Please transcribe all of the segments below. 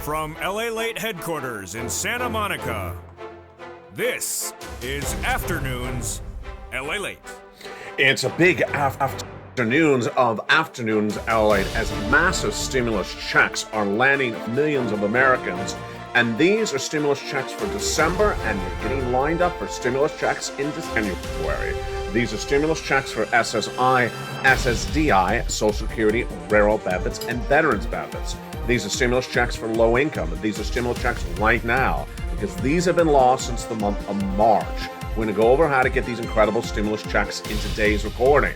From LALATE headquarters in Santa Monica, this is Afternoons LALATE. It's a big afternoons LALATE as massive stimulus checks are landing millions of Americans. And these are stimulus checks for December, and you're getting lined up for stimulus checks into January. These are stimulus checks for SSI, SSDI, Social Security, Railroad benefits, and veterans benefits. These are stimulus checks for low income. These are stimulus checks right now because these have been lost since the month of March. We're going to go over how to get these incredible stimulus checks in today's recording.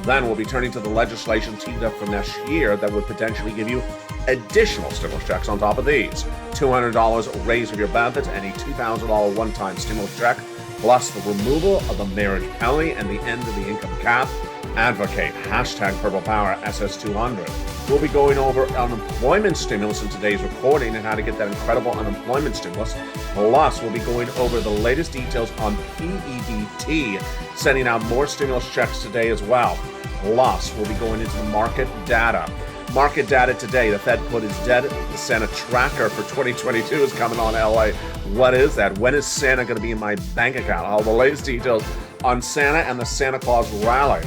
Then we'll be turning to the legislation teamed up for next year that would potentially give you additional stimulus checks on top of these. $200 raise of your benefits and a $2,000 one-time stimulus check, plus the removal of the marriage penalty and the end of the income cap. Advocate, hashtag Purple Power SS200. We'll be going over unemployment stimulus in today's recording and how to get that incredible unemployment stimulus. Plus, we'll be going over the latest details on PEBT, sending out more stimulus checks today as well. Plus, we'll be going into the market data. Market data today, the Fed put is dead. The Santa tracker for 2022 is coming on LA. What is that? When is Santa going to be in my bank account? All the latest details on Santa and the Santa Claus rally.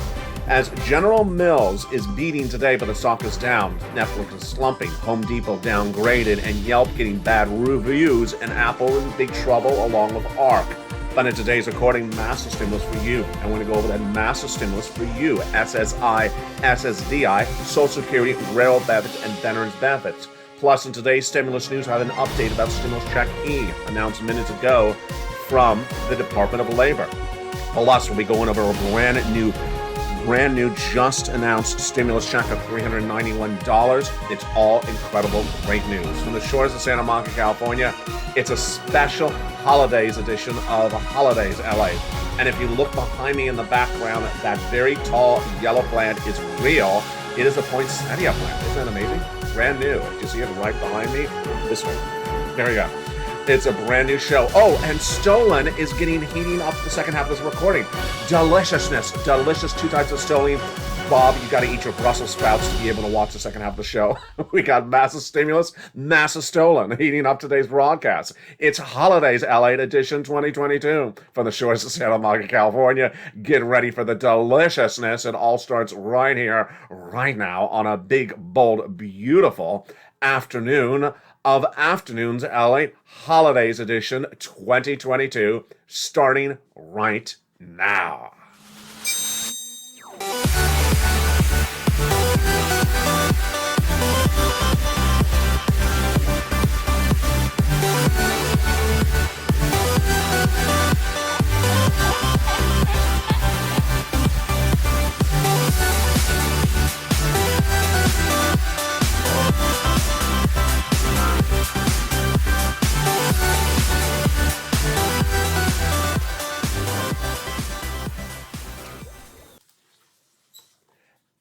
As General Mills is beating today, but the stock is down. Netflix is slumping. Home Depot downgraded, and Yelp getting bad reviews, and Apple in big trouble along with ARK. But in today's recording, massive stimulus for you. And we're going to go over that massive stimulus for you. SSI, SSDI, Social Security, Railroad benefits, and veterans benefits. Plus, in today's stimulus news, I have an update about Stimulus Check E, announced minutes ago from the Department of Labor. Plus, we'll be going over a brand new just announced stimulus check of $391. It's all incredible, great news. From the shores of Santa Monica, California, it's a special holidays edition of Holidays LA. And if you look behind me in the background, that very tall yellow plant is real. It is a poinsettia plant. Isn't that amazing? Brand new. Do you see it right behind me? This one. There we go. It's a brand new show. Oh, and Stolen is heating up the second half of this recording. Deliciousness. Delicious, 2 types of Stolen. Bob, you got to eat your Brussels sprouts to be able to watch the second half of the show. We got massive stimulus, massive Stolen heating up today's broadcast. It's Holidays LA Edition 2022 from the shores of Santa Monica, California. Get ready for the deliciousness. It all starts right here, right now, on a big, bold, beautiful afternoon of Afternoons LA Holidays Edition 2022, starting right now.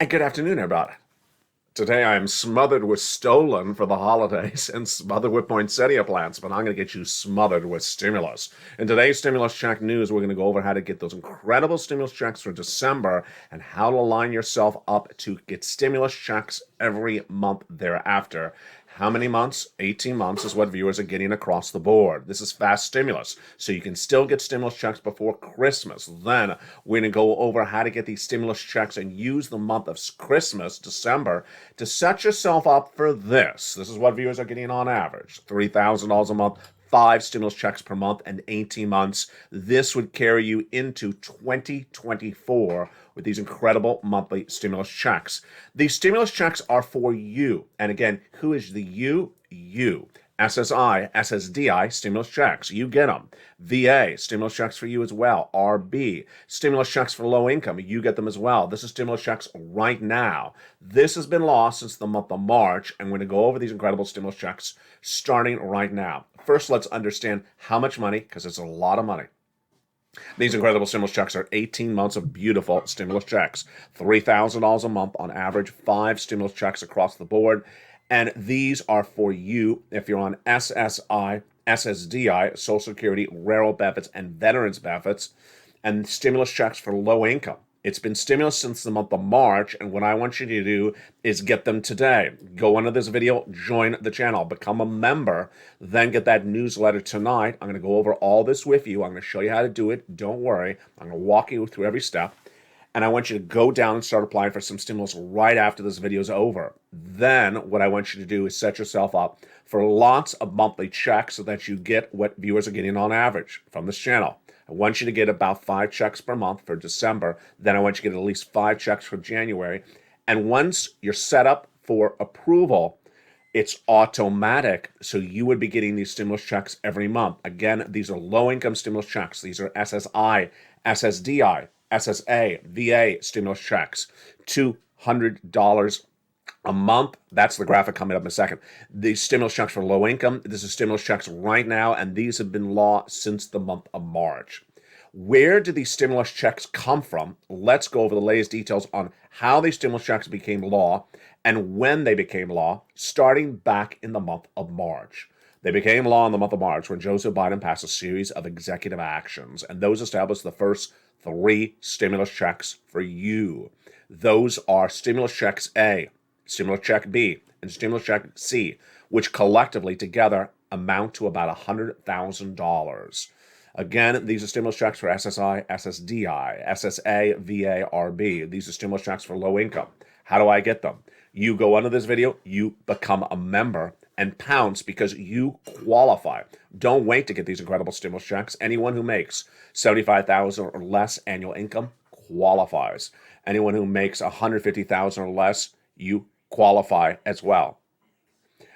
And good afternoon, everybody. Today I am smothered with Stolen for the holidays and smothered with poinsettia plants, but I'm going to get you smothered with stimulus. In today's stimulus check news, we're going to go over how to get those incredible stimulus checks for December and how to line yourself up to get stimulus checks every month thereafter. How many months? 18 months is what viewers are getting across the board. This is fast stimulus, so you can still get stimulus checks before Christmas. Then we're going to go over how to get these stimulus checks and use the month of Christmas, December, to set yourself up for this. This is what viewers are getting on average. $3,000 a month, 5 stimulus checks per month, and 18 months. This would carry you into 2024 with these incredible monthly stimulus checks. These stimulus checks are for you. And again, who is the you? You. SSI, SSDI, stimulus checks. You get them. VA, stimulus checks for you as well. RB, stimulus checks for low income. You get them as well. This is stimulus checks right now. This has been lost since the month of March, and we're going to go over these incredible stimulus checks starting right now. First, let's understand how much money, because it's a lot of money. These incredible stimulus checks are 18 months of beautiful stimulus checks. $3,000 a month on average, 5 stimulus checks across the board. And these are for you if you're on SSI, SSDI, Social Security, Railroad benefits, and veterans benefits, and stimulus checks for low income. It's been stimulus since the month of March, and what I want you to do is get them today. Go under this video, join the channel, become a member, then get that newsletter tonight. I'm going to go over all this with you. I'm going to show you how to do it. Don't worry. I'm going to walk you through every step. And I want you to go down and start applying for some stimulus right after this video is over. Then what I want you to do is set yourself up for lots of monthly checks so that you get what viewers are getting on average from this channel. I want you to get about 5 checks per month for December. Then I want you to get at least 5 checks for January. And once you're set up for approval, it's automatic. So you would be getting these stimulus checks every month. Again, these are low-income stimulus checks. These are SSI, SSDI, SSA, VA stimulus checks. $200 a month. That's the graphic coming up in a second. These stimulus checks for low income. This is stimulus checks right now, and these have been law since the month of March. Where do these stimulus checks come from? Let's go over the latest details on how these stimulus checks became law and when they became law, starting back in the month of March. They became law in the month of March when Joseph Biden passed a series of executive actions, and those established the first 3 stimulus checks for you. Those are stimulus checks A, stimulus check B, and stimulus check C, which collectively together amount to about $100,000. Again, these are stimulus checks for SSI, SSDI, SSA, VA, RB. These are stimulus checks for low income. How do I get them? You go under this video, you become a member, and pounce because you qualify. Don't wait to get these incredible stimulus checks. Anyone who makes $75,000 or less annual income qualifies. Anyone who makes $150,000 or less, you qualify as well.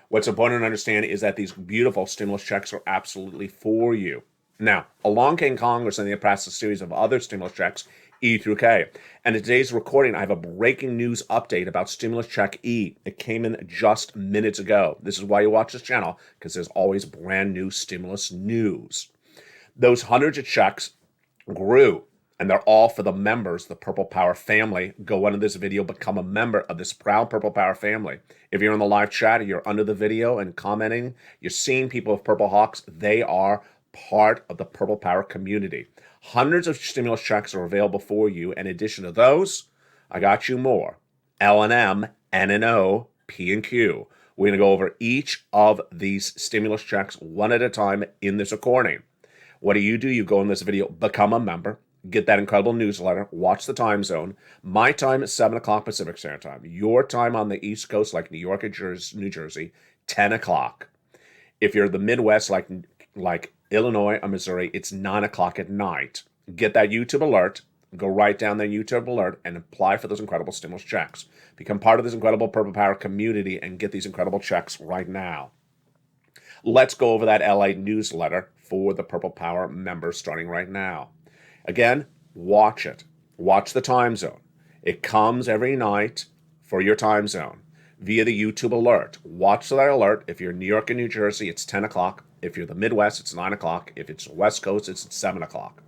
What's important to understand is that these beautiful stimulus checks are absolutely for you. Now, along came Congress and they passed a series of other stimulus checks, E through K. And in today's recording, I have a breaking news update about stimulus check E. It came in just minutes ago. This is why you watch this channel, because there's always brand new stimulus news. Those hundreds of checks grew, and they're all for the members, the Purple Power family. Go under this video, become a member of this proud Purple Power family. If you're in the live chat, or you're under the video and commenting, you're seeing people with Purple Hawks. They are part of the Purple Power community. Hundreds of stimulus checks are available for you. In addition to those, I got you more. L&M, N&O, P and Q. We're going to go over each of these stimulus checks one at a time in this recording. What do? You go in this video, become a member, get that incredible newsletter, watch the time zone. My time is 7 o'clock Pacific Standard Time. Your time on the East Coast, like New York and New Jersey, 10 o'clock. If you're the Midwest, like Illinois or Missouri, it's 9 o'clock at night. Get that YouTube alert, go right down that YouTube alert and apply for those incredible stimulus checks. Become part of this incredible Purple Power community and get these incredible checks right now. Let's go over that LA newsletter for the Purple Power members starting right now. Again, watch it. Watch the time zone. It comes every night for your time zone via the YouTube alert. Watch that alert. If you're in New York and New Jersey, it's 10 o'clock. If you're the Midwest, it's 9 o'clock. If it's West Coast, it's 7 o'clock.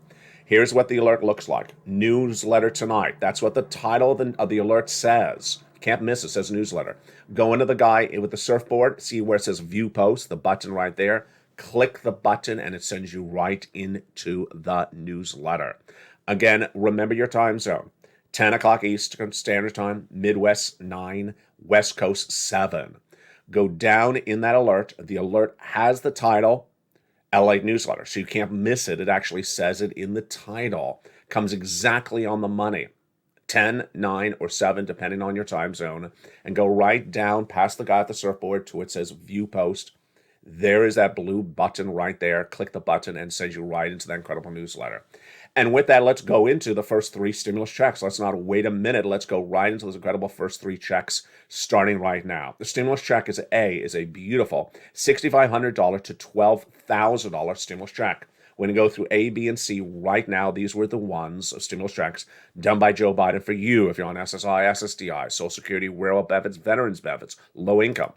Here's what the alert looks like. Newsletter tonight. That's what the title of the alert says. Can't miss it. It says newsletter. Go into the guy with the surfboard. See where it says view post, the button right there. Click the button and it sends you right into the newsletter. Again, remember your time zone. 10 o'clock Eastern Standard Time, Midwest 9, West Coast 7. Go down in that alert. The alert has the title, LA Newsletter, so you can't miss it. It actually says it in the title. Comes exactly on the money. 10, 9, or 7, depending on your time zone. And go right down past the guy at the surfboard to it says View Post. There is that blue button right there. Click the button and sends you right into that incredible newsletter. And with that, let's go into the first 3 stimulus checks. Let's not wait a minute. Let's go right into those incredible first 3 checks starting right now. The stimulus check is a beautiful $6,500 to $12,000 stimulus check. We're going to go through A, B, and C right now. These were the ones of stimulus checks done by Joe Biden for you if you're on SSI, SSDI, Social Security, rural benefits, veterans benefits, low income.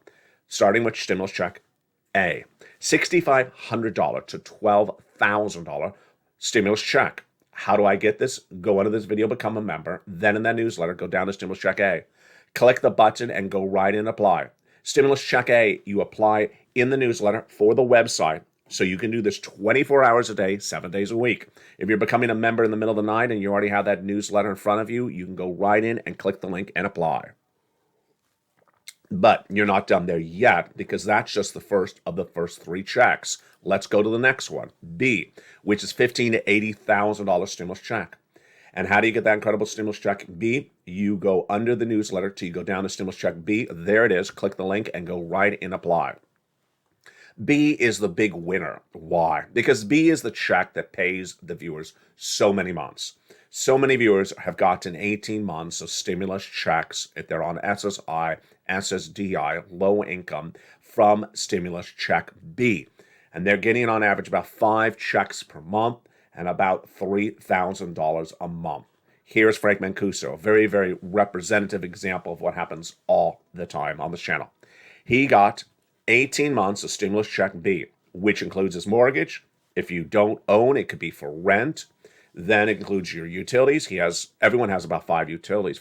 Starting with stimulus check A, $6,500 to $12,000 stimulus check. How do I get this? Go under this video, become a member. Then in that newsletter, go down to stimulus check A. Click the button and go right in apply. Stimulus check A, you apply in the newsletter for the website So you can do this 24 hours a day, 7 days a week. If you're becoming a member in the middle of the night and you already have that newsletter in front of you, you can go right in and click the link and apply. But you're not done there yet, because that's just the first of the first 3 checks. Let's go to the next one, B, which is $15,000 to $80,000 stimulus check. And how do you get that incredible stimulus check B? You go under the newsletter till you go down to stimulus check B. There it is. Click the link and go right in apply. B is the big winner. Why? Because B is the check that pays the viewers so many months. So many viewers have gotten 18 months of stimulus checks if they're on SSI, SSDI, low income, from stimulus check B. And they're getting on average about 5 checks per month and about $3,000 a month. Here's Frank Mancuso, a very, very representative example of what happens all the time on this channel. He got 18 months of stimulus check B, which includes his mortgage. If you don't own, it could be for rent. Then it includes your utilities. Everyone has about 4 utilities.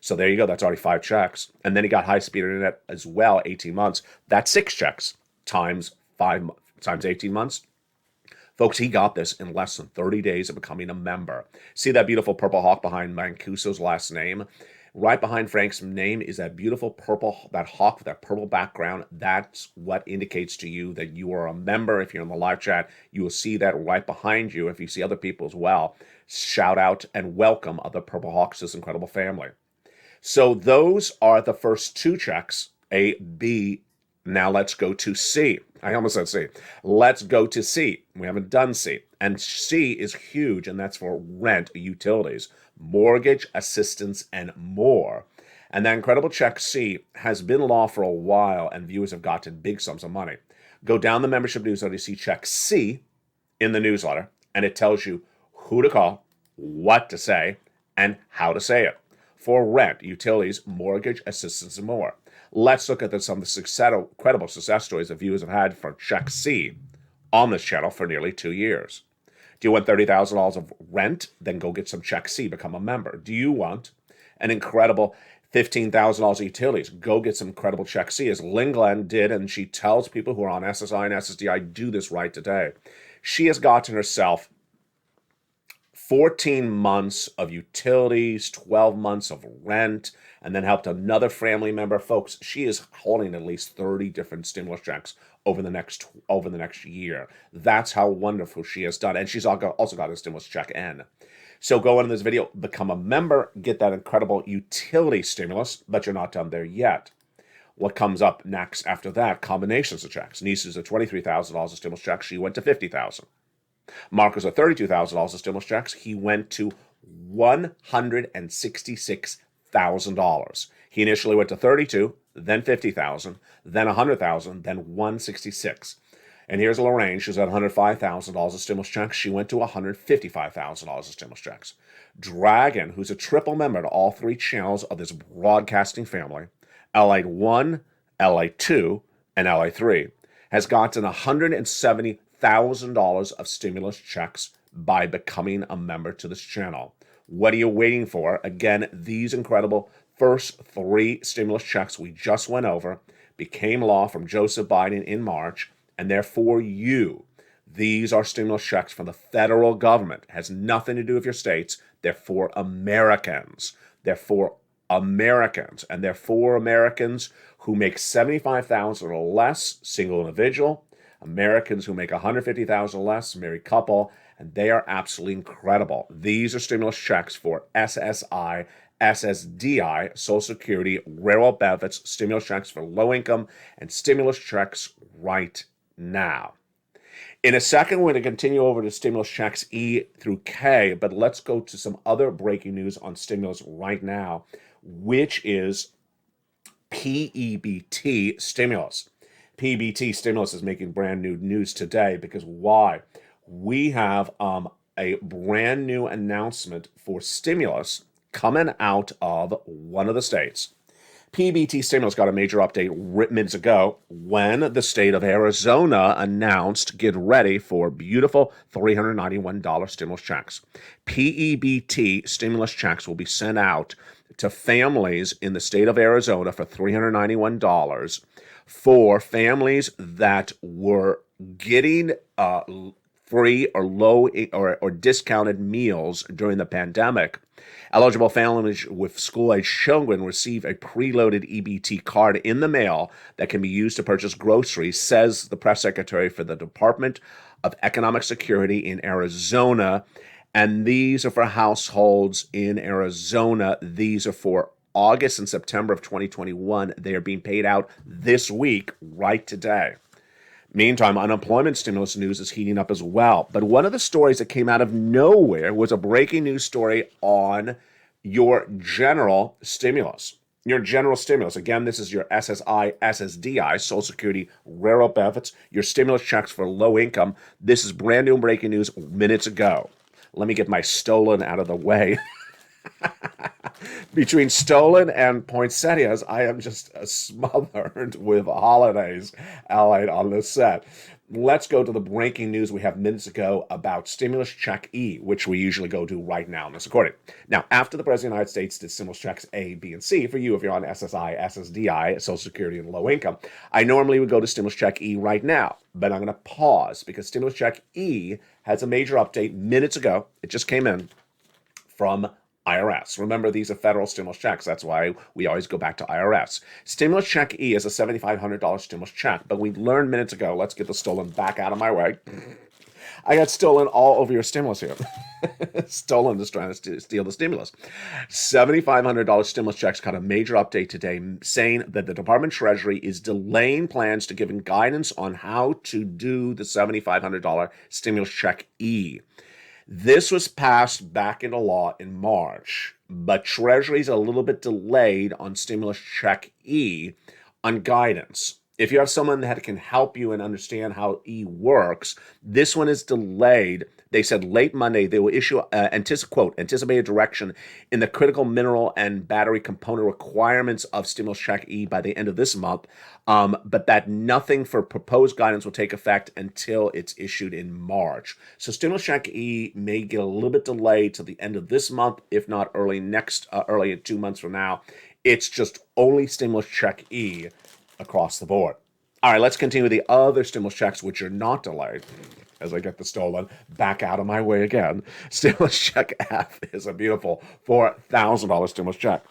So there you go. That's already 5 checks. And then he got high-speed internet as well, 18 months. That's 6 checks times 18 months. Folks, he got this in less than 30 days of becoming a member. See that beautiful purple hawk behind Mancuso's last name? Right behind Frank's name is that beautiful purple, that hawk with that purple background. That's what indicates to you that you are a member. If you're in the live chat, you will see that right behind you. If you see other people as well, shout out and welcome other Purple Hawks to this incredible family. So those are the first 2 checks, A, B. Now let's go to C. I almost said C. Let's go to C. We haven't done C. And C is huge, and that's for rent, utilities, mortgage assistance, and more. And that incredible check C has been law for a while, and viewers have gotten big sums of money. Go down the membership newsletter, you see check C in the newsletter, and it tells you who to call, what to say, and how to say it. For rent, utilities, mortgage assistance, and more. Let's look at some of the incredible success stories that viewers have had for check C on this channel for nearly 2 years. Do you want $30,000 of rent? Then go get some check C, become a member. Do you want an incredible $15,000 of utilities? Go get some incredible check C, as Lynn Glenn did, and she tells people who are on SSI and SSDI, do this right today. She has gotten herself 14 months of utilities, 12 months of rent, and then helped another family member. Folks, she is holding at least 30 different stimulus checks over the next year. That's how wonderful she has done. And she's also got a stimulus check N. So go into this video, become a member, get that incredible utility stimulus, but you're not done there yet. What comes up next after that? Combinations of checks. Nieces at $23,000 of stimulus checks. She went to $50,000. Marcus at $32,000 of stimulus checks. He went to $166,000. He initially went to $32,000, then $50,000, then $100,000, then $166,000. And here's Lorraine. She's at $105,000 of stimulus checks. She went to $155,000 of stimulus checks. Dragon, who's a triple member to all 3 channels of this broadcasting family, LALATE 1, LALATE 2, and LALATE 3, has gotten $170,000 of stimulus checks by becoming a member to this channel. What are you waiting for? Again, these incredible first 3 stimulus checks we just went over became law from Joseph Biden in March, and they're for you. These are stimulus checks from the federal government. It has nothing to do with your states. They're for Americans. They're for Americans, and they're for Americans who make $75,000 or less, single individual, Americans who make $150,000 or less, married couple, and they are absolutely incredible. These are stimulus checks for SSI, SSDI, Social Security, railroad benefits, stimulus checks for low income, and stimulus checks right now. In a second, we're going to continue over to stimulus checks E through K, but let's go to some other breaking news on stimulus right now, which is PEBT stimulus. PEBT stimulus is making brand new news today because why? We have a brand new announcement for stimulus coming out of one of the states. PEBT stimulus got a major update minutes ago when the state of Arizona announced, get ready for beautiful $391 stimulus checks. PEBT stimulus checks will be sent out to families in the state of Arizona for $391 for families that were getting free or low or discounted meals during the pandemic. Eligible families with school-age children receive a preloaded EBT card in the mail that can be used to purchase groceries, says the press secretary for the Department of Economic Security in Arizona. And these are for households in Arizona. These are for August and September of 2021. They are being paid out this week, right today. Meantime, unemployment stimulus news is heating up as well. But one of the stories that came out of nowhere was a breaking news story on your general stimulus. Your general stimulus. Again, this is your SSI, SSDI, Social Security, Railroad benefits, your stimulus checks for low income. This is brand new breaking news minutes ago. Let me get my stolen out of the way. Between stolen and poinsettias, I am just smothered with holidays allied on this set. Let's go to the breaking news we have minutes ago about stimulus check E, which we usually go to right now in this recording. Now, after the President of the United States did stimulus checks A, B, and C, for you if you're on SSI, SSDI, Social Security, and low income, I normally would go to stimulus check E right now, but I'm going to pause because stimulus check E has a major update minutes ago. It just came in from IRS. Remember, these are federal stimulus checks. That's why we always go back to IRS. Stimulus check E is a $7,500 stimulus check, but we learned minutes ago, let's get the stolen back out of my way. I got stolen all over your stimulus here. Stolen is trying to steal the stimulus. $7,500 stimulus checks got a major update today saying that the Department of Treasury is delaying plans to giving guidance on how to do the $7,500 stimulus check E. This was passed back into law in March, but Treasury's a little bit delayed on stimulus check E on guidance. If you have someone that can help you and understand how E works, this one is delayed. They said late Monday they will issue anticipated direction in the critical mineral and battery component requirements of stimulus check E by the end of this month, but that nothing for proposed guidance will take effect until it's issued in March. So stimulus check E may get a little bit delayed to the end of this month, if not early 2 months from now. It's just only stimulus check E across the board. All right, let's continue with the other stimulus checks, which are not delayed. As I get the stolen back out of my way again. Stimulus check F is a beautiful $4,000 stimulus check.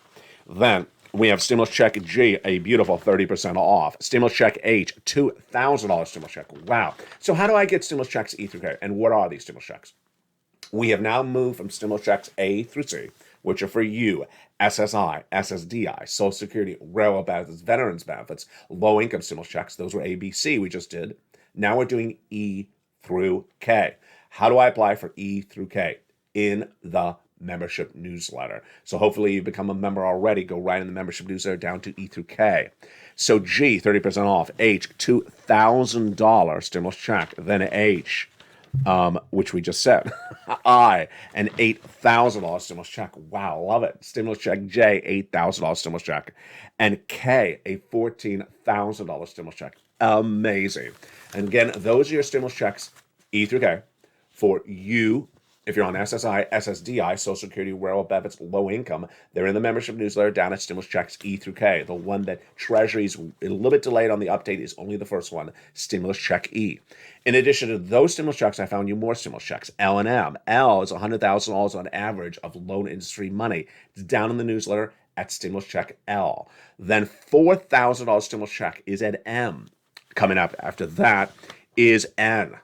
Then we have stimulus check G, a beautiful 30% off. Stimulus check H, $2,000 stimulus check. Wow. So how do I get stimulus checks E through K? And what are these stimulus checks? We have now moved from stimulus checks A through C, which are for you, SSI, SSDI, Social Security, Railroad benefits, Veterans benefits, low-income stimulus checks. Those were A, B, C we just did. Now we're doing E through K. How do I apply for E through K? In the membership newsletter. So hopefully you've become a member already. Go right in the membership newsletter down to E through K. So G, 30% off. H, $2,000 stimulus check. Then H, which we just said. I, an $8,000 stimulus check. Wow, love it. Stimulus check J, $8,000 stimulus check. And K, a $14,000 stimulus check. Amazing. And again, those are your stimulus checks, E through K, for you. If you're on SSI, SSDI, Social Security, Railroad benefits, low income, they're in the membership newsletter down at stimulus checks E through K. The one that Treasury's a little bit delayed on the update is only the first one, stimulus check E. In addition to those stimulus checks, I found you more stimulus checks. L and M. L is $100,000 on average of loan industry money. It's down in the newsletter at stimulus check L. Then $4,000 stimulus check is at M. Coming up after that is N.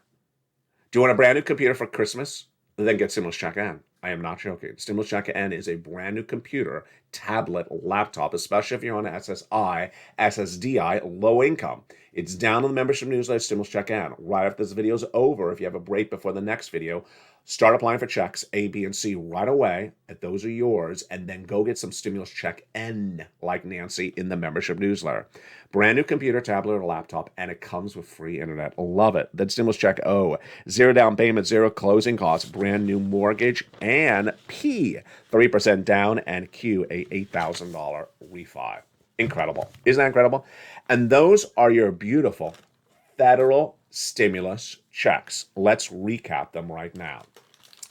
Do you want a brand new computer for Christmas? Then get stimulus check N. I am not joking. Stimulus check N is a brand new computer, tablet, laptop, especially if you're on SSI, SSDI, low income. It's down in the membership newsletter, stimulus check N. Right after this video is over, if you have a break before the next video, start applying for checks A, B, and C right away. Those are yours. And then go get some stimulus check N, like Nancy, in the membership newsletter. Brand new computer, tablet, or laptop, and it comes with free internet. Love it. Then stimulus check O, zero down payment, zero closing costs, brand new mortgage, and P, 3% down, and Q, a $8,000 refi. Incredible. Isn't that incredible? And those are your beautiful federal stimulus checks. Let's recap them right now.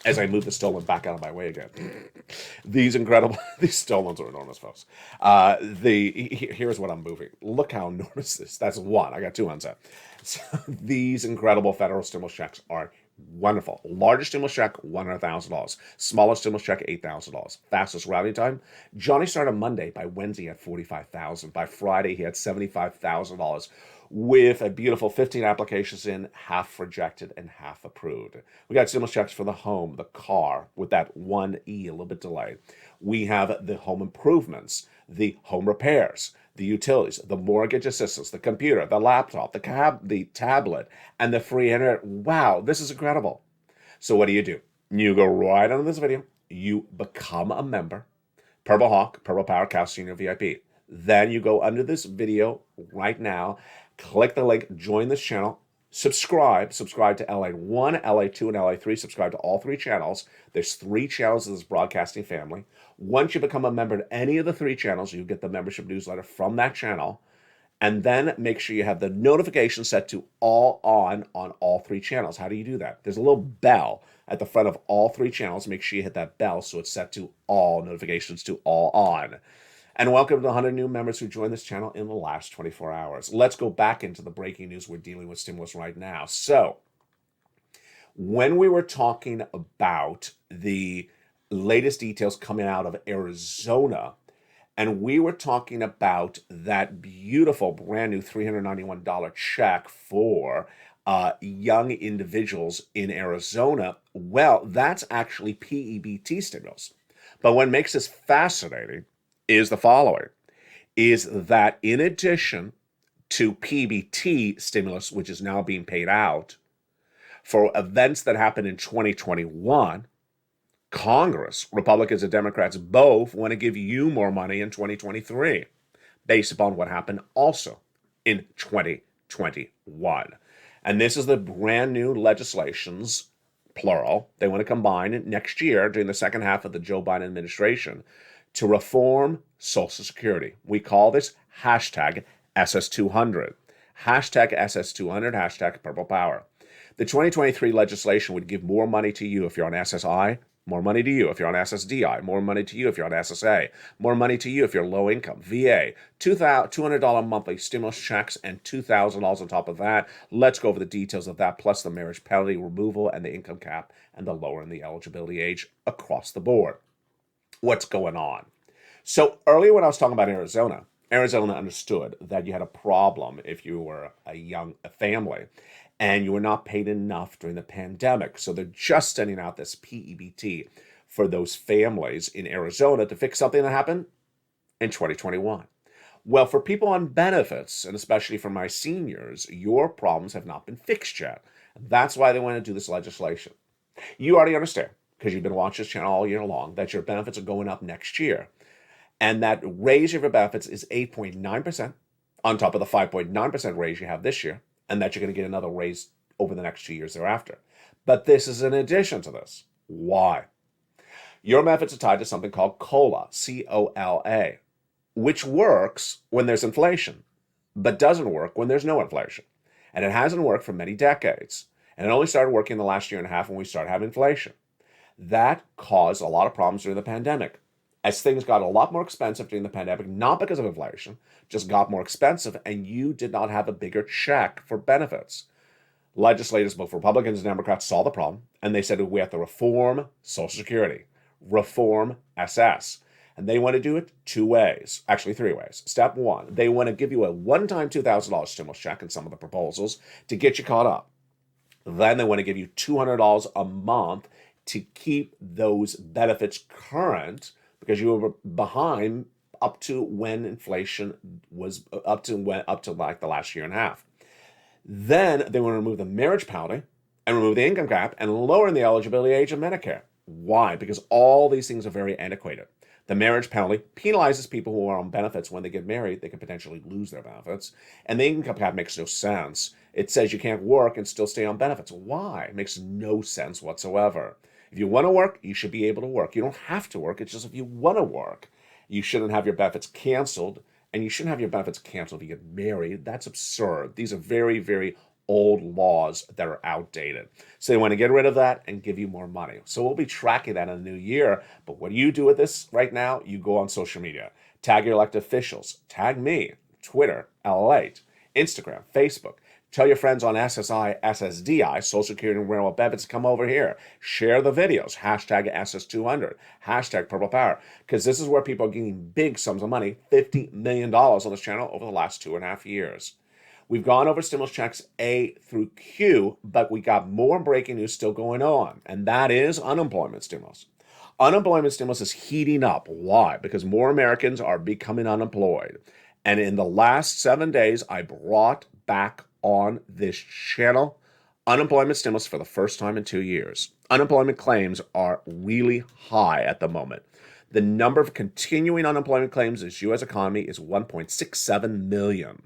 as I move the stolen back out of my way again. These incredible, these stolens are enormous, folks. Here's what I'm moving. Look how enormous this. That's one. I got two on set. So these incredible federal stimulus checks are wonderful. Largest stimulus check, $100,000. Smallest stimulus check, $8,000. Fastest routing time. Johnny started Monday. By Wednesday, he had $45,000. By Friday, he had $75,000. With a beautiful 15 applications in, half rejected and half approved. We got stimulus checks for the home, the car, with that 1E, a little bit delayed. We have the home improvements, the home repairs, the utilities, the mortgage assistance, the computer, the laptop, the tablet, and the free internet. Wow, this is incredible. So what do? You go right under this video, you become a member, Purple Hawk, Purple Power Cow Senior VIP. Then you go under this video right now, click the link, join this channel, subscribe to LA1, LA2, and LA3, subscribe to all three channels. There's three channels of this broadcasting family. Once you become a member of any of the three channels, you get the membership newsletter from that channel. And then make sure you have the notification set to all on all three channels. How do you do that? There's a little bell at the front of all three channels. Make sure you hit that bell so it's set to all notifications to all on. And welcome to the 100 new members who joined this channel in the last 24 hours. Let's go back into the breaking news. We're dealing with stimulus right now. So when we were talking about the latest details coming out of Arizona, and we were talking about that beautiful brand new $391 check for young individuals in Arizona, well, that's actually PEBT stimulus. But what makes this fascinating is the following, is that in addition to PBT stimulus, which is now being paid out for events that happened in 2021, Congress, Republicans and Democrats both want to give you more money in 2023 based upon what happened also in 2021. And this is the brand new legislations, plural. They want to combine it next year during the second half of the Joe Biden administration to reform Social Security. We call this hashtag SS200. Hashtag SS200, hashtag Purple Power. The 2023 legislation would give more money to you if you're on SSI, more money to you if you're on SSDI, more money to you if you're on SSA, more money to you if you're low income, VA, $200 monthly stimulus checks, and $2,000 on top of that. Let's go over the details of that, plus the marriage penalty removal and the income cap and the lowering the eligibility age across the board. What's going on? So earlier when I was talking about Arizona understood that you had a problem if you were a family and you were not paid enough during the pandemic. So they're just sending out this PEBT for those families in Arizona to fix something that happened in 2021. Well, for people on benefits, and especially for my seniors, your problems have not been fixed yet. That's why they want to do this legislation. You already understand, because you've been watching this channel all year long, that your benefits are going up next year. And that raise of your benefits is 8.9% on top of the 5.9% raise you have this year, and that you're going to get another raise over the next 2 years thereafter. But this is in addition to this. Why? Your benefits are tied to something called COLA, C-O-L-A, which works when there's inflation, but doesn't work when there's no inflation. And it hasn't worked for many decades. And it only started working in the last year and a half when we started having inflation. That caused a lot of problems during the pandemic. As things got a lot more expensive during the pandemic, not because of inflation, just got more expensive, and you did not have a bigger check for benefits. Legislators, both Republicans and Democrats, saw the problem, and they said we have to reform Social Security, reform SS. And they want to do it two ways, actually three ways. Step one, they want to give you a one-time $2,000 stimulus check in some of the proposals to get you caught up. Then they want to give you $200 a month to keep those benefits current, because you were behind up to when inflation was up to like the last year and a half. Then they want to remove the marriage penalty and remove the income cap and lower the eligibility age of Medicare. Why? Because all these things are very antiquated. The marriage penalty penalizes people who are on benefits when they get married. They could potentially lose their benefits. And the income cap makes no sense. It says you can't work and still stay on benefits. Why? It makes no sense whatsoever. If you want to work, you should be able to work. You don't have to work. It's just if you want to work, you shouldn't have your benefits canceled. And you shouldn't have your benefits canceled if you get married. That's absurd. These are very, very old laws that are outdated. So they want to get rid of that and give you more money. So we'll be tracking that in the new year. But what do you do with this right now? You go on social media, tag your elected officials, tag me, Twitter, LALATE, Instagram, Facebook. Tell your friends on SSI, SSDI, Social Security and Railroad Benefits, come over here. Share the videos. Hashtag SS200. Hashtag Purple Power. Because this is where people are getting big sums of money, $50 million on this channel over the last 2.5 years. We've gone over stimulus checks A through Q, but we got more breaking news still going on, and that is unemployment stimulus. Unemployment stimulus is heating up. Why? Because more Americans are becoming unemployed. And in the last 7 days, I brought back on this channel unemployment stimulus for the first time in 2 years. Unemployment claims are really high at the moment. The number of continuing unemployment claims in the U.S. economy is 1.67 million.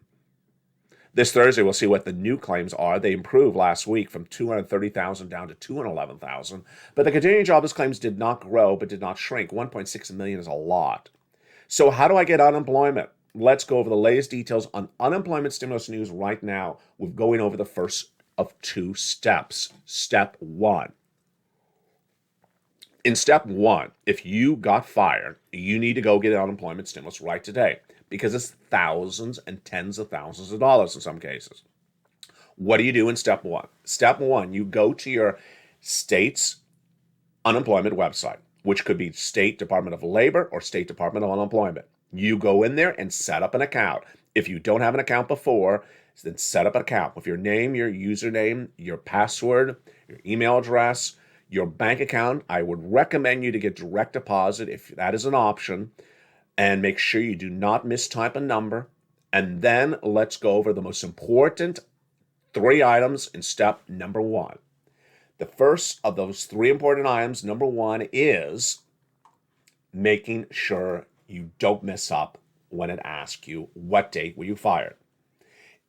This Thursday, we'll see what the new claims are. They improved last week from 230,000 down to 211,000. But the continuing jobless claims did not grow, but did not shrink. 1.6 million is a lot. So how do I get unemployment? Let's go over the latest details on unemployment stimulus news right now. We're going over the first of 2 steps. Step 1. In step 1, if you got fired, you need to go get unemployment stimulus right today because it's thousands and tens of thousands of dollars in some cases. What do you do in step 1? Step 1, you go to your state's unemployment website, which could be State Department of Labor or State Department of Unemployment. You go in there and set up an account. If you don't have an account before, then set up an account with your name, your username, your password, your email address, your bank account. I would recommend you to get direct deposit if that is an option, and make sure you do not mistype a number. And then let's go over the most important 3 items in step number 1. The first of those 3 important items, number 1, is making sure you don't mess up when it asks you what date were you fired.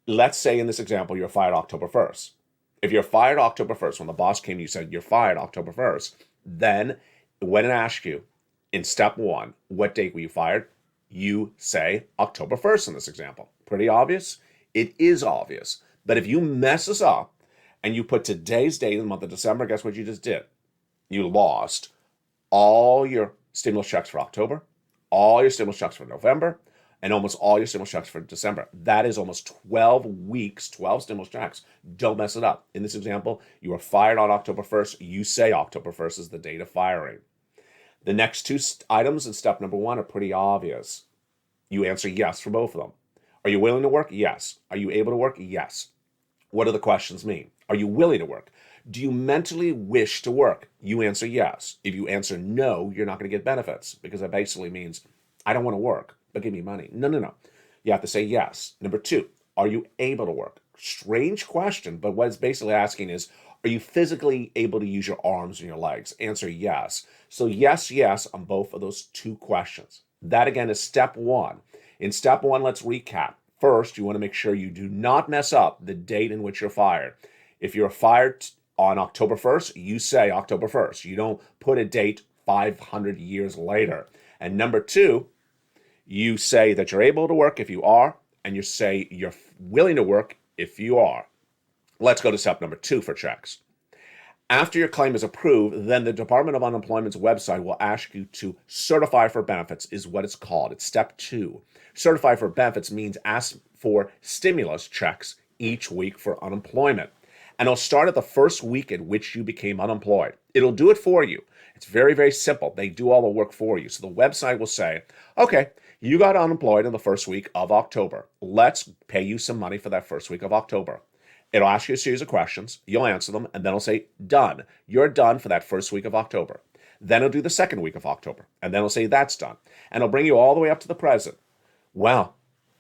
Let's say in this example, you're fired October 1st. If you're fired October 1st, when the boss came, you said you're fired October 1st, then when it asks you in step 1, what date were you fired, you say October 1st in this example. Pretty obvious? It is obvious. But if you mess this up and you put today's date in the month of December, guess what you just did? You lost all your stimulus checks for October, all your stimulus checks for November, and almost all your stimulus checks for December. That is almost 12 weeks, 12 stimulus checks. Don't mess it up. In this example, you were fired on October 1st. You say October 1st is the date of firing. The next 2 items in step number 1 are pretty obvious. You answer yes for both of them. Are you willing to work? Yes. Are you able to work? Yes. What do the questions mean? Are you willing to work? Do you mentally wish to work? You answer yes. If you answer no, you're not going to get benefits because that basically means I don't want to work, but give me money. No. You have to say yes. Number 2, are you able to work? Strange question, but what it's basically asking is, are you physically able to use your arms and your legs? Answer yes. So yes on both of those 2 questions. That again is step 1. In step 1, let's recap. First, you want to make sure you do not mess up the date in which you're fired. If you're fired on October 1st, you say October 1st. You don't put a date 500 years later. And number 2, you say that you're able to work if you are, and you say you're willing to work if you are. Let's go to step number 2 for checks. After your claim is approved, then the Department of Unemployment's website will ask you to certify for benefits, is what it's called. It's step 2. Certify for benefits means ask for stimulus checks each week for unemployment. And it'll start at the first week in which you became unemployed. It'll do it for you. It's very, very simple. They do all the work for you. So the website will say, okay, you got unemployed in the first week of October. Let's pay you some money for that first week of October. It'll ask you a series of questions. You'll answer them, and then it'll say, done. You're done for that first week of October. Then it'll do the second week of October, and then it'll say, that's done. And it'll bring you all the way up to the present. Well,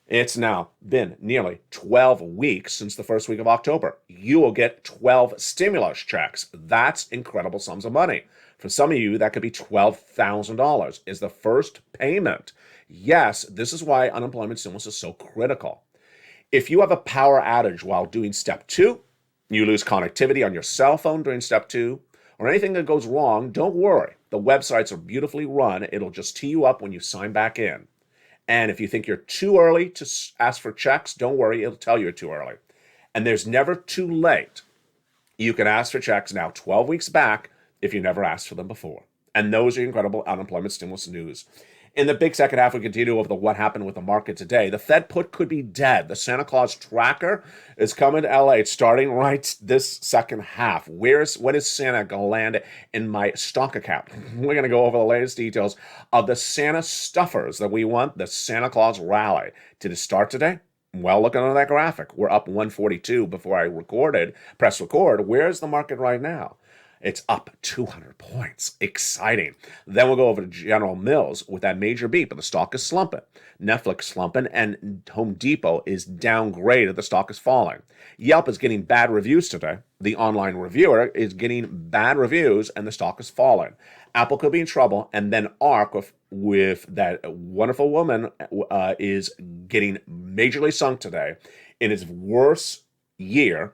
it's now been nearly 12 weeks since the first week of October. You will get 12 stimulus checks. That's incredible sums of money. For some of you, that could be $12,000 is the first payment. Yes, this is why unemployment stimulus is so critical. If you have a power outage while doing step 2, you lose connectivity on your cell phone during step 2, or anything that goes wrong, don't worry. The websites are beautifully run. It'll just tee you up when you sign back in. And if you think you're too early to ask for checks, don't worry. It'll tell you you're too early. And there's never too late. You can ask for checks now 12 weeks back if you never asked for them before. And those are incredible unemployment stimulus news. In the big second half, we continue over the what happened with the market today. The Fed put could be dead. The Santa Claus tracker is coming to LA. It's starting right this second half. When is Santa going to land in my stock account? We're going to go over the latest details of the Santa stuffers that we want, the Santa Claus rally. Did it start today? Well, looking at that graphic, we're up 142 before I press record. Where's the market right now? It's up 200 points. Exciting. Then we'll go over to General Mills with that major beat, but the stock is slumping. Netflix slumping, and Home Depot is downgraded. The stock is falling. Yelp is getting bad reviews today. The online reviewer is getting bad reviews, and the stock is falling. Apple could be in trouble, and then ARK with that wonderful woman is getting majorly sunk today in its worst year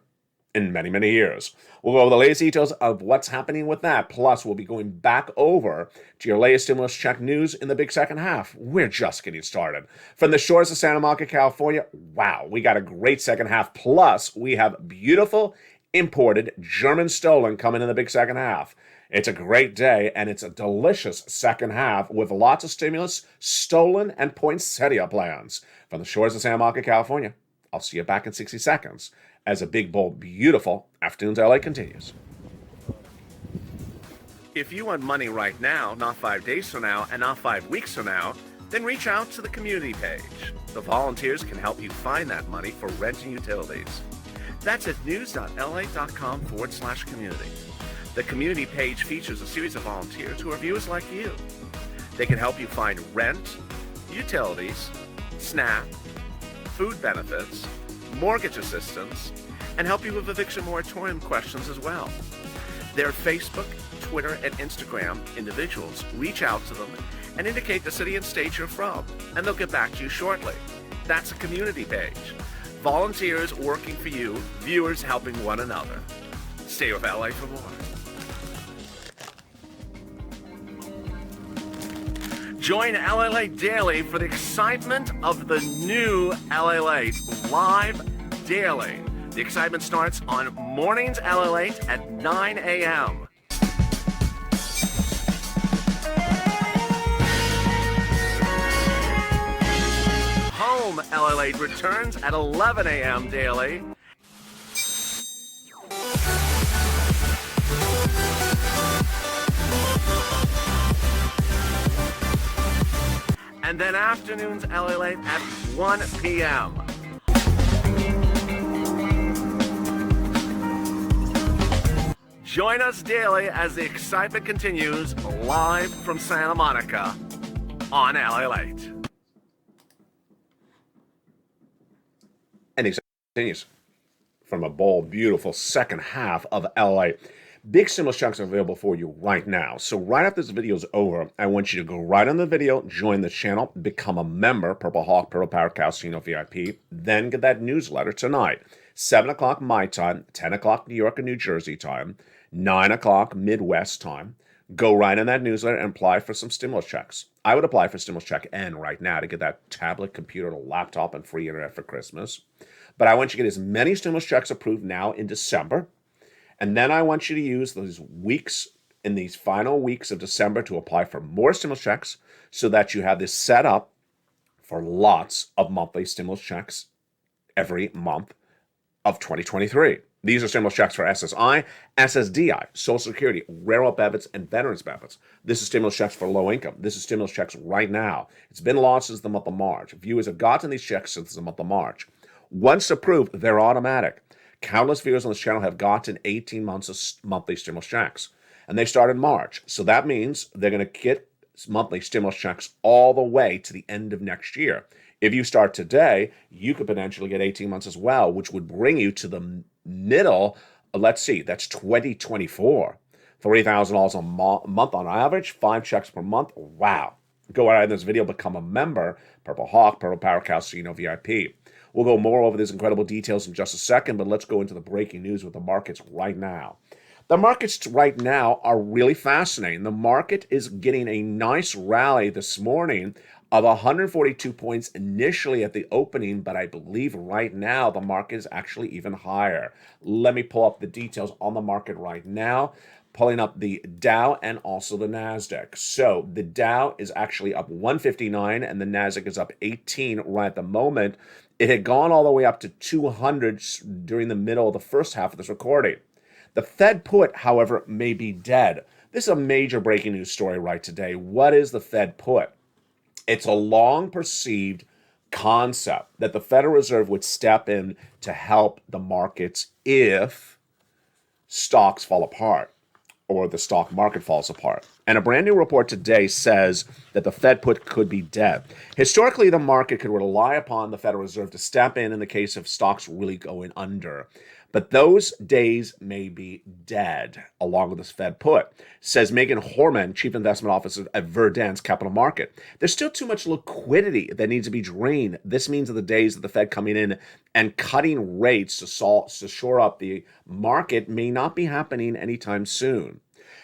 in many, many years. We'll go over the latest details of what's happening with that. Plus, we'll be going back over to your latest stimulus check news in the big second half. We're just getting started. From the shores of Santa Monica, California, wow, we got a great second half. Plus, we have beautiful imported German stolen coming in the big second half. It's a great day, and it's a delicious second half with lots of stimulus, stolen, and poinsettia plans. From the shores of Santa Monica, California, I'll see you back in 60 seconds as a big, bold, beautiful Afternoons LA continues. If you want money right now, not 5 days from now, and not 5 weeks from now, then reach out to the community page. The volunteers can help you find that money for rent and utilities. That's at news.la.com/community. The community page features a series of volunteers who are viewers like you. They can help you find rent, utilities, SNAP, food benefits, mortgage assistance, and help you with eviction moratorium questions as well. Their Facebook, Twitter, and Instagram individuals reach out to them and indicate the city and state you're from, and they'll get back to you shortly. That's a community page. Volunteers working for you, viewers helping one another. Stay with LA for more. Join LALATE Daily for the excitement of the new LALATE live daily. The excitement starts on mornings LALATE at 9 a.m. Home LALATE returns at 11 a.m. daily. And then afternoons LALATE at 1 p.m. Join us daily as the excitement continues live from Santa Monica on LALATE. And it continues from a bold, beautiful second half of LA. Big stimulus checks are available for you right now. So right after this video is over, I want you to go right on the video, join the channel, become a member, Purple Hawk, Purple Power Casino VIP, then get that newsletter tonight. 7 o'clock my time, 10 o'clock New York and New Jersey time, 9 o'clock Midwest time. Go right in that newsletter and apply for some stimulus checks. I would apply for stimulus check N right now to get that tablet, computer, laptop, and free internet for Christmas. But I want you to get as many stimulus checks approved now in December. And then I want you to use those weeks in these final weeks of December to apply for more stimulus checks so that you have this set up for lots of monthly stimulus checks every month of 2023. These are stimulus checks for SSI, SSDI, Social Security, railroad benefits, and veterans benefits. This is stimulus checks for low income. This is stimulus checks right now. It's been launched since the month of March. Viewers have gotten these checks since the month of March. Once approved, they're automatic. Countless viewers on this channel have gotten 18 months of monthly stimulus checks, and they start in March. So that means they're going to get monthly stimulus checks all the way to the end of next year. If you start today, you could potentially get 18 months as well, which would bring you to the middle, let's see, that's 2024. $3,000 a month on average, 5 checks per month. Wow. Go right in this video, become a member, Purple Hawk, Purple Power Casino VIP. We'll go more over these incredible details in just a second, but let's go into the breaking news with the markets right now. The markets right now are really fascinating. The market is getting a nice rally this morning of 142 points initially at the opening, but I believe right now the market is actually even higher. Let me pull up the details on the market right now, pulling up the Dow and also the NASDAQ. So the Dow is actually up 159 and the NASDAQ is up 18 right at the moment. It had gone all the way up to 200 during the middle of the first half of this recording. The Fed put, however, may be dead. This is a major breaking news story right today. What is the Fed put? It's a long perceived concept that the Federal Reserve would step in to help the markets if stocks fall apart or the stock market falls apart. And a brand new report today says that the Fed put could be dead. Historically, the market could rely upon the Federal Reserve to step in the case of stocks really going under. But those days may be dead, along with this Fed put, says Megan Horman, Chief Investment Officer at Verdant's Capital Market. There's still too much liquidity that needs to be drained. This means that the days of the Fed coming in and cutting rates to shore up the market may not be happening anytime soon.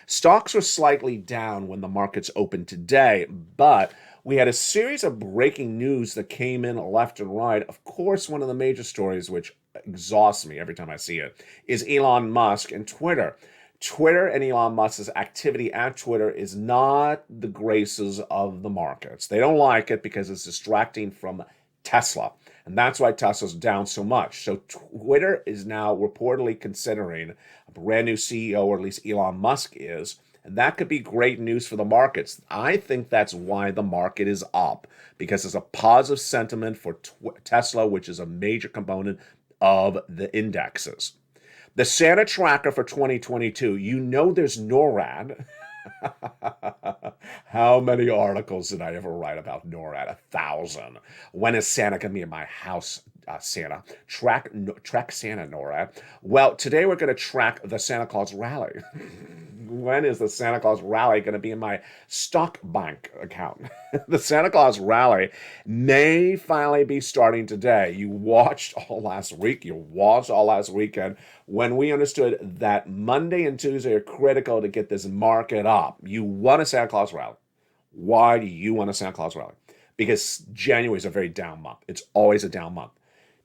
Stocks were slightly down when the markets opened today, but we had a series of breaking news that came in left and right. Of course, one of the major stories, which exhausts me every time I see it, is Elon Musk and Twitter. Twitter and Elon Musk's activity at Twitter is not the graces of the markets. They don't like it because it's distracting from Tesla. And that's why Tesla's down so much. So Twitter is now reportedly considering a brand new CEO, or at least Elon Musk is. And that could be great news for the markets. I think that's why the market is up, because there's a positive sentiment for Tesla, which is a major component of the indexes. The Santa tracker for 2022, you know there's NORAD. How many articles did I ever write about NORAD? 1,000. When is Santa going to be in my house, Santa? Track Santa, NORAD. Well, today we're going to track the Santa Claus rally. When is the Santa Claus rally going to be in my stock bank account? The Santa Claus rally may finally be starting today. You watched all last week. You watched all last weekend when we understood that Monday and Tuesday are critical to get this market up. You want a Santa Claus rally. Why do you want a Santa Claus rally? Because January is a very down month. It's always a down month.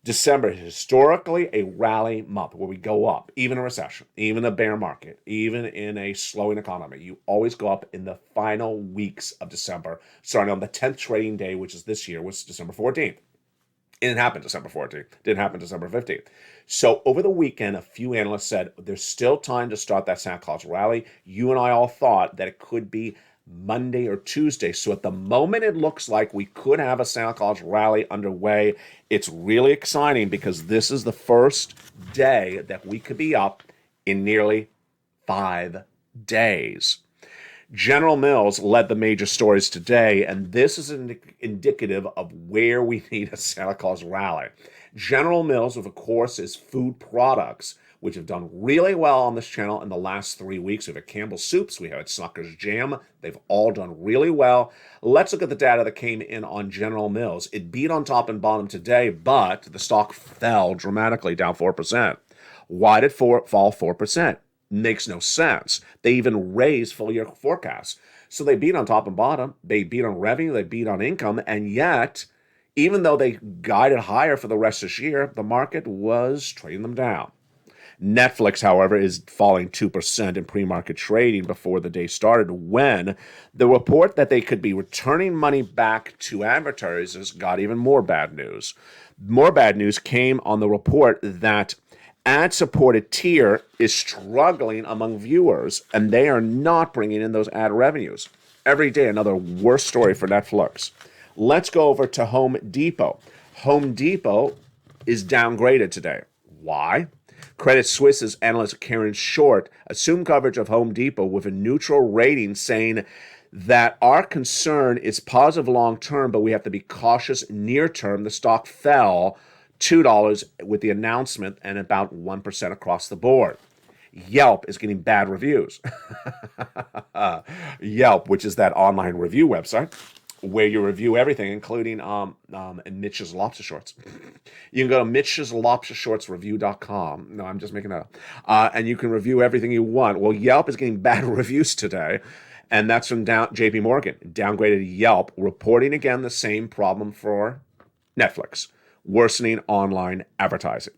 December is historically a rally month where we go up, even in a recession, even a bear market, even in a slowing economy. You always go up in the final weeks of December, starting on the 10th trading day, which is this year, was December 14th. It didn't happen December 14th. Didn't happen December 15th. So over the weekend, a few analysts said there's still time to start that Santa Claus rally. You and I all thought that it could be Monday or Tuesday. So at the moment, it looks like we could have a Santa Claus rally underway. It's really exciting because this is the first day that we could be up in nearly 5 days. General Mills led the major stories today, and this is indicative of where we need a Santa Claus rally. General Mills, of course, is food products, which have done really well on this channel in the last 3 weeks. We've had Campbell's Soups, we had Smucker's Jam. They've all done really well. Let's look at the data that came in on General Mills. It beat on top and bottom today, but the stock fell dramatically, down 4%. Why did it fall 4%? Makes no sense. They even raised full-year forecasts. So they beat on top and bottom. They beat on revenue. They beat on income. And yet, even though they guided higher for the rest of this year, the market was trading them down. Netflix, however, is falling 2% in pre-market trading before the day started when the report that they could be returning money back to advertisers got even more bad news. More bad news came on the report that ad-supported tier is struggling among viewers, and they are not bringing in those ad revenues. Every day, another worse story for Netflix. Let's go over to Home Depot. Home Depot is downgraded today. Why? Credit Suisse's analyst Karen Short assumed coverage of Home Depot with a neutral rating, saying that our concern is positive long-term, but we have to be cautious near-term. The stock fell $2 with the announcement and about 1% across the board. Yelp is getting bad reviews. Yelp, which is that online review website where you review everything, including Mitch's Lobster Shorts. You can go to Mitch's Lobster Shorts Review.com. No, I'm just making that up. And you can review everything you want. Well, Yelp is getting bad reviews today. And that's from JP Morgan, downgraded Yelp, reporting again the same problem for Netflix, worsening online advertising.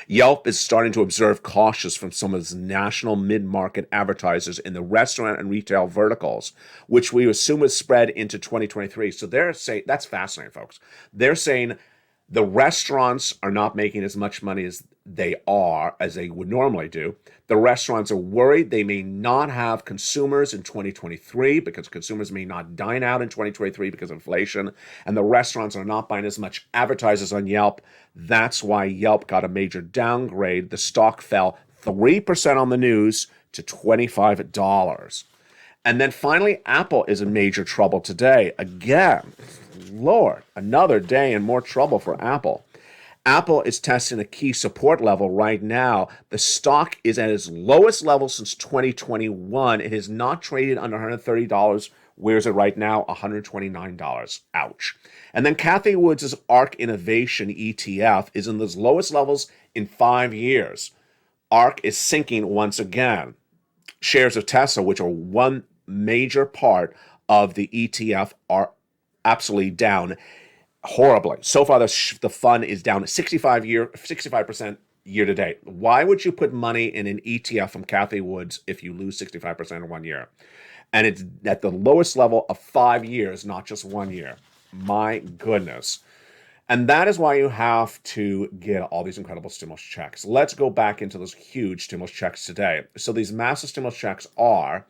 Yelp is starting to observe cautious from some of its national mid-market advertisers in the restaurant and retail verticals, which we assume is spread into 2023. So they're saying, that's fascinating, folks. They're saying the restaurants are not making as much money as they would normally do. The restaurants are worried they may not have consumers in 2023 because consumers may not dine out in 2023 because of inflation, and the restaurants are not buying as much advertisers on Yelp. That's why Yelp got a major downgrade. The stock fell 3% on the news to $25. And then finally, Apple is in major trouble today. Again, Lord, another day in more trouble for Apple. Apple is testing a key support level right now. The stock is at its lowest level since 2021. It has not traded under $130. Where is it right now? $129. Ouch. And then Cathie Woods' ARK Innovation ETF is in those lowest levels in 5 years. ARK is sinking once again. Shares of Tesla, which are one major part of the ETF, are absolutely down horribly. So far, the fund is down 65% year to date. Why would you put money in an ETF from Cathie Woods if you lose 65% in 1 year? And it's at the lowest level of 5 years, not just 1 year. My goodness. And that is why you have to get all these incredible stimulus checks. Let's go back into those huge stimulus checks today. So these massive stimulus checks are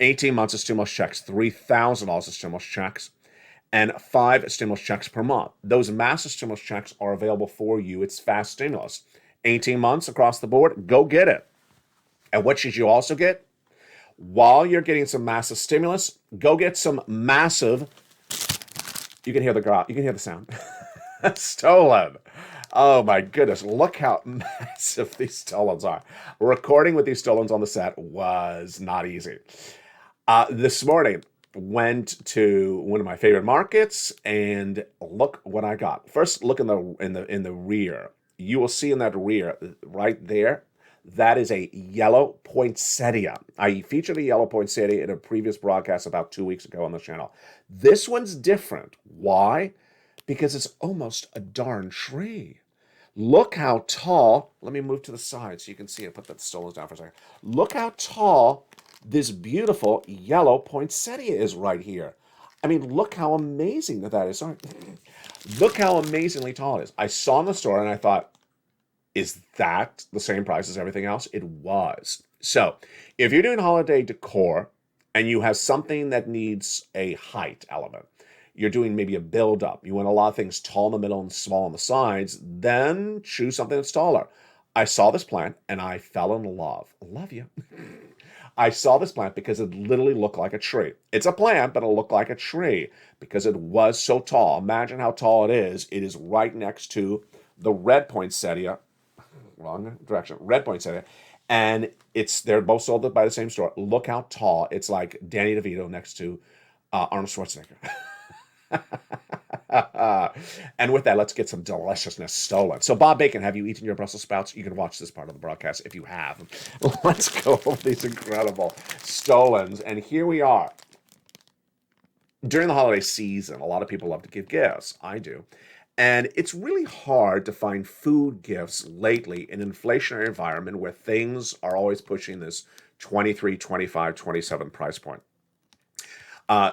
18 months of stimulus checks, $3,000 of stimulus checks, and 5 stimulus checks per month. Those massive stimulus checks are available for you. It's fast stimulus. 18 months across the board, go get it. And what should you also get? While you're getting some massive stimulus, go get some massive, you can hear the sound, stolen. Oh my goodness, look how massive these stolens are. Recording with these stolens on the set was not easy. This morning, went to one of my favorite markets and look what I got. First, look in the rear. You will see in that rear right there, that is a yellow poinsettia. I featured a yellow poinsettia in a previous broadcast about 2 weeks ago on the channel. This one's different. Why? Because it's almost a darn tree. Look how tall. Let me move to the side so you can see it. Put that stolons down for a second. Look how tall this beautiful yellow poinsettia is right here. I mean, look how amazing that is. Sorry. Look how amazingly tall it is. I saw in the store and I thought, is that the same price as everything else? It was. So if you're doing holiday decor and you have something that needs a height element, you're doing maybe a build-up, you want a lot of things tall in the middle and small on the sides, then choose something that's taller. I saw this plant and I fell in love. Love you. I saw this plant because it literally looked like a tree. It's a plant, but it looked like a tree because it was so tall. Imagine how tall it is. It is right next to the poinsettia, red poinsettia, and they're both sold by the same store. Look how tall. It's like Danny DeVito next to Arnold Schwarzenegger. And with that, let's get some deliciousness stolen. So, Bob Bacon, have you eaten your Brussels sprouts? You can watch this part of the broadcast if you have. Let's go over these incredible stolens. And here we are. During the holiday season, a lot of people love to give gifts. I do. And it's really hard to find food gifts lately in an inflationary environment where things are always pushing this 23, 25, 27 price point.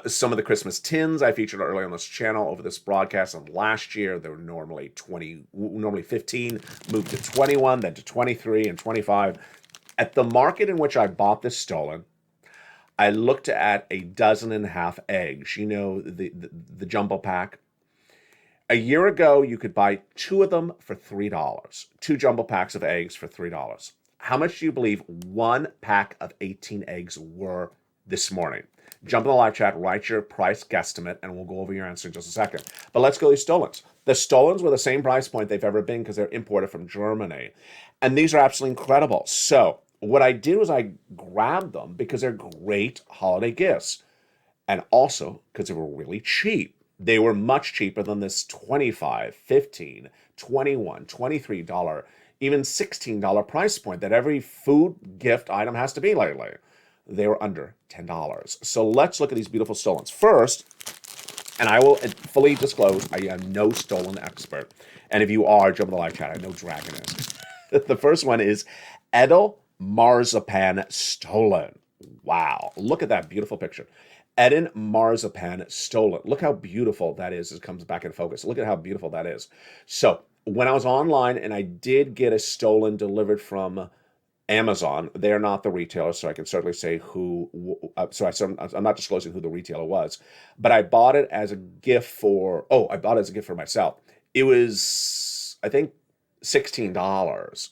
Some of the Christmas tins I featured earlier on this channel over this broadcast, and last year they were normally 15, moved to 21, then to 23 and 25. At the market in which I bought this stolen, I looked at 1.5 dozen eggs. You know, the jumbo pack. A year ago, you could buy 2 of them for $3. 2 jumbo packs of eggs for $3. How much do you believe 1 pack of 18 eggs were this morning? Jump in the live chat, write your price guesstimate, and we'll go over your answer in just a second. But let's go to these stolens. The stolens were the same price point they've ever been because they're imported from Germany. And these are absolutely incredible. So what I did was I grabbed them because they're great holiday gifts. And also because they were really cheap. They were much cheaper than this $25, $15, $21, $23, even $16 price point that every food gift item has to be lately. they were under $10. So let's look at these beautiful stolens. First, and I will fully disclose, I am no stolen expert. And if you are, jump in the live chat. I know Dragon is. The first one is Edel Marzipan Stolen. Wow. Look at that beautiful picture. Eden Marzipan Stolen. Look how beautiful that is. It comes back in focus. Look at how beautiful that is. So when I was online and I did get a stolen delivered from Amazon, they're not the retailer, so I can certainly say who. I'm not disclosing who the retailer was, but I bought it as a gift for. Oh, I bought it as a gift for myself. It was, I think, $16.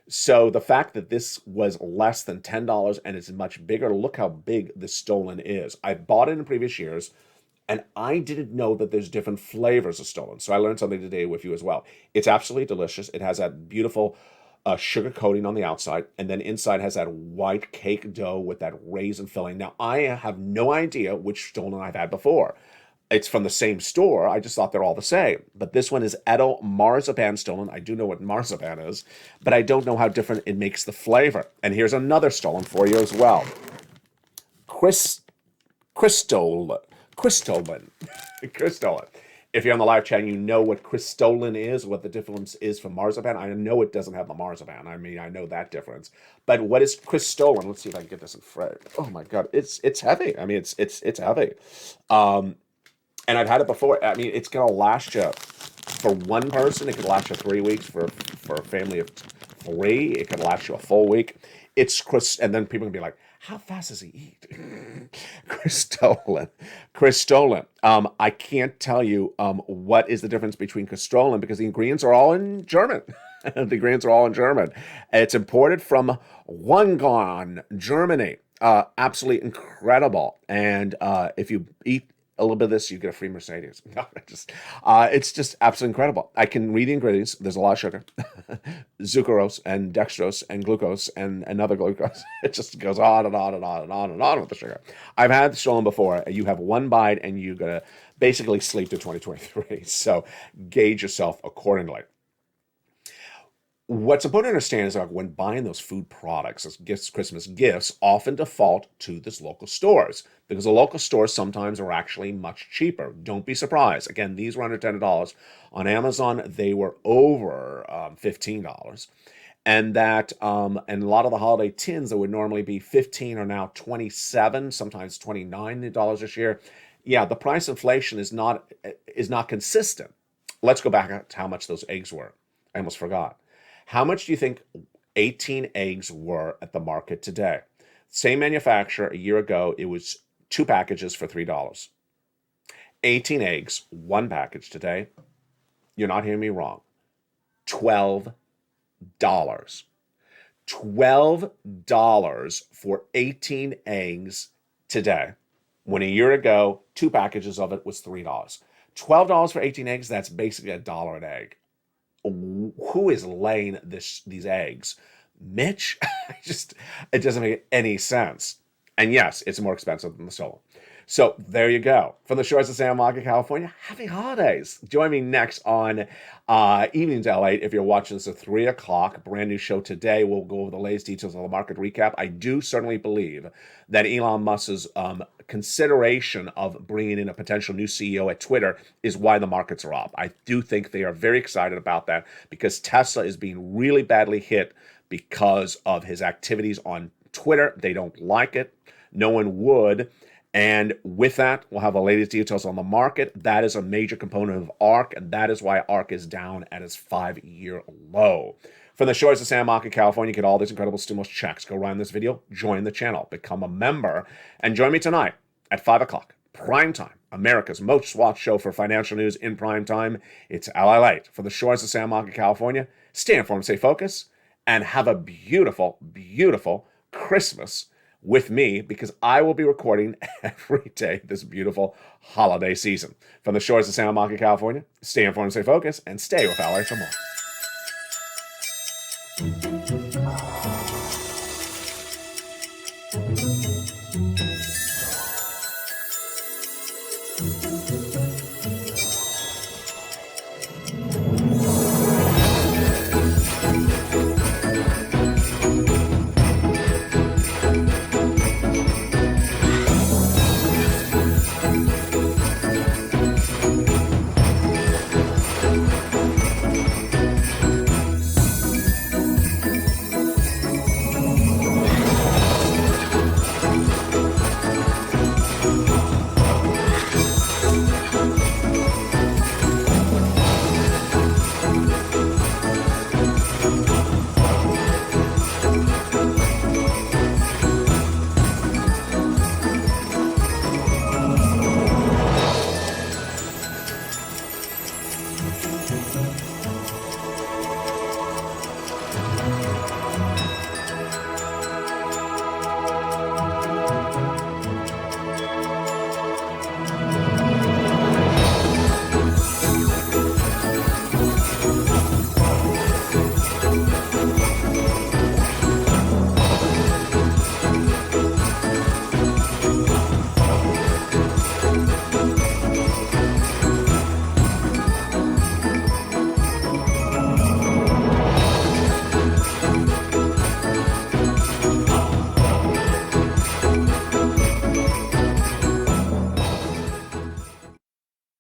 So the fact that this was less than $10 and it's much bigger, look how big the stolen is. I bought it in previous years, and I didn't know that there's different flavors of stolen. So I learned something today with you as well. It's absolutely delicious. It has that beautiful sugar coating on the outside, and then inside has that white cake dough with that raisin filling. Now, I have no idea which stolen I've had before. It's from the same store. I just thought they're all the same. But this one is Edel Marzipan Stolen. I do know what marzipan is, but I don't know how different it makes the flavor. And here's another stolen for you as well. Crystolin. If you're on the live chat, you know what crystolin is, what the difference is from marzipan. I know it doesn't have the marzipan. I mean, I know that difference. But what is crystolin? Let's see if I can get this in frame. Oh my God, it's heavy. I mean, it's heavy. And I've had it before. I mean, it's gonna last you for one person. It could last you 3 weeks. For a family of 3, it could last you a full week. And then people can be like, how fast does he eat? Crystolin. I can't tell you what is the difference between crystolin because the ingredients are all in German. It's imported from Wangan, Germany. Absolutely incredible. And if you eat a little bit of this, you get a free Mercedes. No, it's just absolutely incredible. I can read the ingredients. There's a lot of sugar, sucrose and dextrose and glucose and another glucose. It just goes on and on and on and on and on with the sugar. I've had stolen before. You have one bite and you're gonna basically sleep to 2023. So gauge yourself accordingly. What's important to understand is that when buying those food products as gifts, Christmas gifts, often default to these local stores because the local stores sometimes are actually much cheaper. Don't be surprised. Again, these were under $10. On Amazon, they were over $15. And that, and a lot of the holiday tins that would normally be $15 are now $27, sometimes $29 this year. Yeah, the price inflation is not consistent. Let's go back to how much those eggs were. I almost forgot. How much do you think 18 eggs were at the market today? Same manufacturer a year ago, it was 2 packages for $3. 18 eggs, 1 package today. You're not hearing me wrong. $12. $12 for 18 eggs today. When a year ago, 2 packages of it was $3. $12 for 18 eggs, that's basically $1 an egg. Who is laying these eggs? Mitch? It doesn't make any sense. And yes, it's more expensive than the stolen. So there you go. From the shores of Santa Monica, California, happy holidays. Join me next on Evenings LALATE. If you're watching this at 3 o'clock, brand new show today. We'll go over the latest details of the market recap. I do certainly believe that Elon Musk's consideration of bringing in a potential new CEO at Twitter is why the markets are up. I do think they are very excited about that because Tesla is being really badly hit because of his activities on Twitter. They don't like it. No one would. And with that, we'll have the latest details on the market. That is a major component of ARK, and that is why ARK is down at its 5-year low. From the shores of Santa Monica, California, get all these incredible stimulus checks. Go around this video, join the channel, become a member, and join me tonight at 5 o'clock, prime time, America's most watched show for financial news in prime time. It's LALATE. From the shores of Santa Monica, California, stay informed, stay focused, and have a beautiful, beautiful Christmas with me because I will be recording every day this beautiful holiday season. From the shores of Santa Monica, California, stay informed, stay focused, and stay with LA for more.